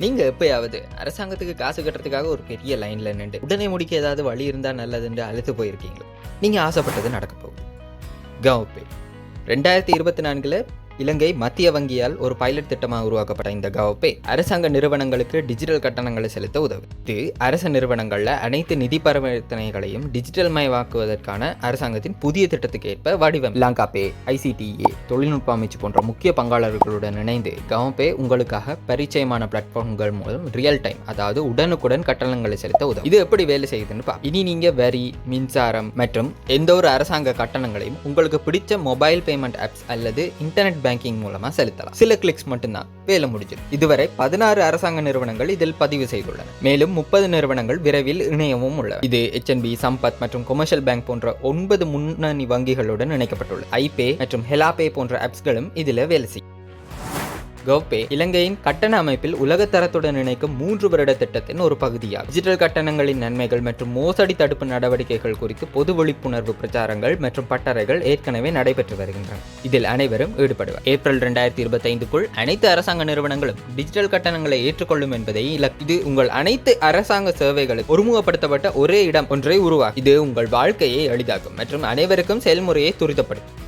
நீங்க எப்பயாவது அரசாங்கத்துக்கு காசு கட்டுறதுக்காக ஒரு பெரிய லைன்ல நின்று உடனே முடிக்க ஏதாவது வழி இருந்தா நல்லதுன்னு அழுத்து போயிருக்கீங்களோ? நீங்க ஆசைப்பட்டது நடக்க போகுது. கவ்-பே 2024 இலங்கை மத்திய வங்கியால் ஒரு பைலட் திட்டமாக உருவாக்கப்பட்ட இந்த கவ்-பே அரசாங்க நிறுவனங்களுக்கு டிஜிட்டல் கட்டணங்களை செலுத்த உதவும். இது அரச நிறுவனங்கள்ல அனைத்து நிதி பரிவர்த்தனைகளையும் டிஜிட்டல் மயமாக்குவதற்கான அரசாங்கத்தின் புதிய திட்டத்துக்கு ஏற்ப வடிவம். லங்கா-பே, ICTA, தொழில்நுட்ப அமைச்சு போன்ற முக்கிய பங்காளர்களுடன் இணைந்து கவ்-பே உங்களுக்காக பரிச்சயமான பிளாட்ஃபார்ம்கள் மூலம் ரியல் டைம், அதாவது உடனுக்குடன் கட்டணங்களை செலுத்த உதவும். இது எப்படி வேலை செய்யுதுன்னு பார்ப்போம். இனி நீங்க வரி, மின்சாரம் மற்றும் எந்த ஒரு அரசாங்க கட்டணங்களையும் உங்களுக்கு பிடிச்ச மொபைல் பேமெண்ட் ஆப்ஸ் அல்லது இன்டர்நெட் பேங்கிங் மூலமா செலுத்தலாம். சில கிளிக்ஸ் மட்டும்தான் வேலை முடிஞ்சது. இதுவரை 16 அரசாங்க நிறுவனங்கள் இதில் பதிவு செய்துள்ளன. மேலும் 30 நிறுவனங்கள் விரைவில் இணையவும் உள்ளன. இது HNB, சம்பத் மற்றும் கொமர்ஷியல் பேங்க் போன்ற 9 முன்னணி வங்கிகளுடன் இணைக்கப்பட்டுள்ளது. ஐபே மற்றும் ஹெலாபே போன்ற ஆப்ஸ்களும் இதில் வேலை செய்யும். கவ்-பே இலங்கையின் கட்டண அமைப்பில் உலகத்தரத்துடன் இணைக்கும் 3 வருட திட்டத்தின் ஒரு பகுதியாகும். டிஜிட்டல் கட்டணங்களின் நன்மைகள் மற்றும் மோசடி தடுப்பு நடவடிக்கைகள் குறித்து பொது விழிப்புணர்வு பிரச்சாரங்கள் மற்றும் பட்டறைகள் ஏற்கனவே நடைபெற்று வருகின்றன. இதில் அனைவரும் ஈடுபடுவர். ஏப்ரல் 2025க்குள் அனைத்து அரசாங்க நிறுவனங்களும் டிஜிட்டல் கட்டணங்களை ஏற்றுக்கொள்ளும் என்பதை இது உங்கள் அனைத்து அரசாங்க சேவைகளுக்கு ஒருமுகப்படுத்தப்பட்ட ஒரே இடம் ஒன்றை உருவாக்கும். இது உங்கள் வாழ்க்கையை எளிதாக்கும் மற்றும் அனைவருக்கும் செயல்முறையை துரிதப்படுத்தும்.